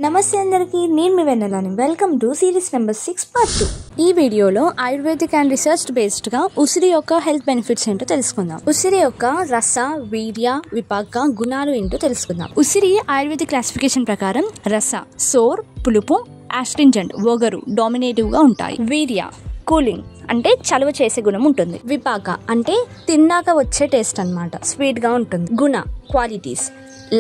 నమస్తే అందరికి, నేను మీ వెన్నెలని. Welcome to series number 6 part 2. ఈ వీడియోలో ఆయుర్వేదిక్ అండ్ రీసెర్చ్ బేస్డ్ గా ఉసిరి యొక్క హెల్త్ బెనిఫిట్స్ ఏంటో తెలుసుకుందాం. ఉసిరి యొక్క రస, వీర్య, విపాక గుణాలు ఏంటో తెలుసుకుందాం. ఉసిరి ఆయుర్వేదిక్ క్లాసిఫికేషన్ ప్రకారం రస, సోర్, పులుపు, ఆస్ట్రింజెంట్, వగరు డామినేటివ్ గా ఉంటాయి. వీర్య కూలింగ్ అంటే చలువ చేసే గుణం ఉంటుంది. విపాక అంటే తిన్నాక వచ్చే టేస్ట్ అన్నమాట, స్వీట్ గా ఉంటుంది. గుణ క్వాలిటీస్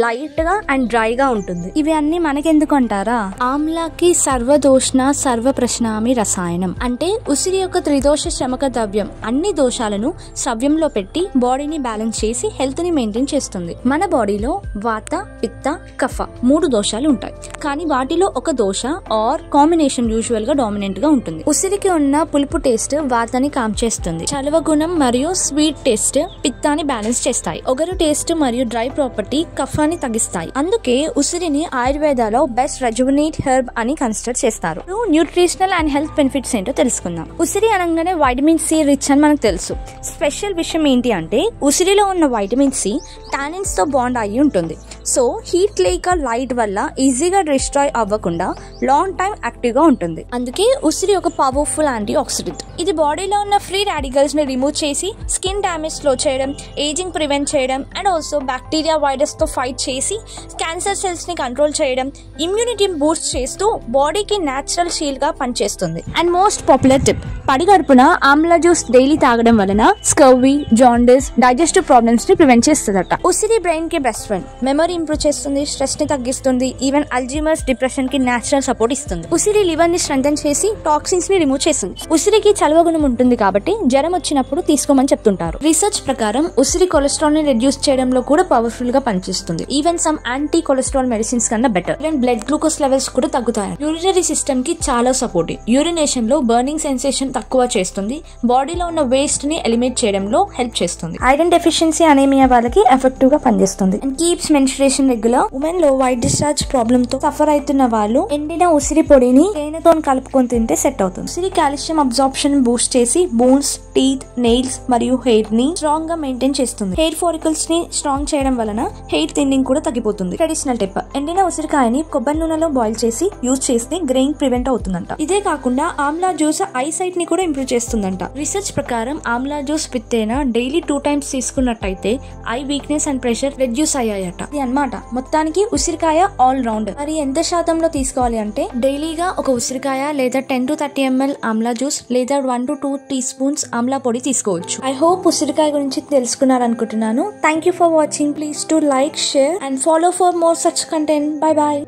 లైట్ గా అండ్ డ్రై గా ఉంటుంది. ఇవి అన్ని మనకెందుకు అంటారా? ఆమ్లాకి సర్వదోష్ణ సర్వప్రశ్నామి రసాయనం అంటే ఉసిరి యొక్క త్రిదోష శ్రమక ద్రవ్యం అన్ని దోషాలను స్రవ్యంలో పెట్టి బాడీని బ్యాలెన్స్ చేసి హెల్త్ ని మెయింటైన్ చేస్తుంది. మన బాడీలో వాత, పిత్త, కఫ 3 దోషాలు ఉంటాయి, కానీ వాటిలో ఒక దోష ఆర్ కాంబినేషన్ యూజువల్ గా డామినెంట్ గా ఉంటుంది. ఉసిరికి ఉన్న పులుపు టేస్ట్ వాతాన్ని కామ్ చేస్తుంది. చలవ గుణం మరియు స్వీట్ టేస్ట్ పిత్తాన్ని బ్యాలెన్స్ చేస్తాయి. ఒగరు టేస్ట్ మరియు డ్రై ప్రాపర్టీ కఫాన్ని తగ్గిస్తాయి. అందుకే ఉసిరిని ఆయుర్వేదాలో బెస్ట్ రెజువనేట్ హెర్బ్ అని కన్సిడర్ చేస్తారు. న్యూట్రిషనల్ అండ్ హెల్త్ బెనిఫిట్స్ ఏంటో తెలుసుకుందాం. ఉసిరి అనగానే వైటమిన్ సి రిచ్ అని మనకు తెలుసు. స్పెషల్ విషయం ఏంటి అంటే ఉసిరిలో ఉన్న వైటమిన్ సి టానిన్స్ తో బాండ్ అయ్యి ఉంటుంది. సో హీట్ లేక లైట్ వల్ల ఈజీగా డిస్ట్రాయ్ అవ్వకుండా లాంగ్ టైం యాక్టివ్ గా ఉంటుంది. అందుకే ఉసిరి ఒక పవర్ఫుల్ యాంటీ ఆక్సిడెంట్. ఇది బాడీలో ఉన్న ఫ్రీ రాడికల్స్ ని రిమూవ్ చేసి స్కిన్ డ్యామేజ్ స్లో చేయడం, ఏజింగ్ ప్రివెంట్ చేయడం అండ్ ఆల్సో బ్యాక్టీరియా వైరస్ తో ఫైట్ చేసి క్యాన్సర్ సెల్స్ ని కంట్రోల్ చేయడం, ఇమ్యూనిటీ బూస్ట్ చేస్తూ బాడీకి నేచురల్ షీల్డ్ గా పనిచేస్తుంది. అండ్ మోస్ట్ పాపులర్ టిప్, పడిగడుపున ఆమ్లా జ్యూస్ డైలీ తాగడం వలన స్కర్వీ, జాండిస్, డైజెస్టివ్ ప్రాబ్లమ్స్ ని ప్రివెంట్ చేస్తుందట. ఉసిరి బ్రెయిన్ కి బెస్ట్ ఫ్రెండ్, మెమరీ ఇంప్రూవ్ చేస్తుంది, స్ట్రెస్ ని తగ్గిస్తుంది, ఈవెన్ అల్జీమర్స్, డిప్రెషన్ కి నేచురల్ సపోర్ట్ ఇస్తుంది. ఉసిరి లివర్ ని స్ట్రెంథెన్ చేసి టాక్సిన్స్ ని రిమూవ్ చేస్తుంది. ఉసిరికి చలవ గుణం ఉంటుంది కాబట్టి జ్వరం వచ్చినప్పుడు తీసుకోమని చెప్తుంటారు. రీసెర్చ్ ప్రకారం ఉసిరి కొలెస్ట్రాల్ ని రెడ్యూస్ చేయడంలో కూడా పవర్ఫుల్ గా పనిచేస్తుంది. Even some anti cholesterol medicines కన్నా better. Even blood glucose levels కూడా తగ్గుతాయి. యూరినరీ సిస్టమ్ కి చాలా సపోర్టివ్. యూరినేషన్ లో బర్నింగ్ సెన్సేషన్ తక్కువ చేస్తుంది. బాడీలో ఉన్న వేస్ట్ ని ఎలిమినేట్ చేయడంలో హెల్ప్ చేస్తుంది. ఐరన్ డెఫిషియన్సీ అనేమియా వాళ్ళకి ఎఫెక్టివ్ గా పనిచేస్తుంది. And keeps menstruation regular. Women లో వైట్ డిశ్చార్జ్ ప్రాబ్లమ్ తో సఫర్ అవుతున్న వాళ్ళు ఎండిన ఉసిరి పొడిని తేనెతో కలుపుకొని తింటే సెట్ అవుతుంది. ఉసిరి కాల్షియం అబ్జార్ప్షన్ బూస్ట్ చేసి బోన్స్, టీత్, నెయిల్స్ మరియు హెయిర్ ని స్ట్రాంగ్ గా మెయింటైన్ చేస్తుంది. హెయిర్ ఫాలికల్స్ ని స్ట్రాంగ్ చేయడం వలన హెయిర్ థిన్నింగ్ కూడా తగ్గిపోతుంది. ట్రెడిషనల్ టిప్, ఎండిన ఉసిరికాయని కొబ్బరి నూనెలో బాయిల్ చేసి యూజ్ చేస్తే గ్రెయిన్ ప్రివెంట్ అవుతుందంట. ఇదే కాకుండా ఆమ్లా జ్యూస్ ఐ సైట్ ని కూడా ఇంప్రూవ్ చేస్తుందంట. రీసెర్చ్ ప్రకారం ఆమ్లా జ్యూస్ పిత్తేనా డైలీ 2 times తీసుకున్నట్టయితే eye weakness and pressure reduce అయ్యాయట. ఇది అన్నమాట మొత్తానికి ఉసిరికాయ ఆల్ రౌండ్. మరి ఎంత శాతంలో తీసుకోవాలి అంటే డైలీగా ఒక ఉసిరికాయ లేదా 10 to 30 ml ఆమ్లా జ్యూస్ లేదా 1 to 2 teaspoons ఆమ్లా పొడి తీసుకోవచ్చు. ఐ హోప్ ఉసిరికాయ గురించి తెలుసుకున్నారనుకుంటున్నాను. Thank you for watching. Please to like, share and follow for more such content. Bye bye.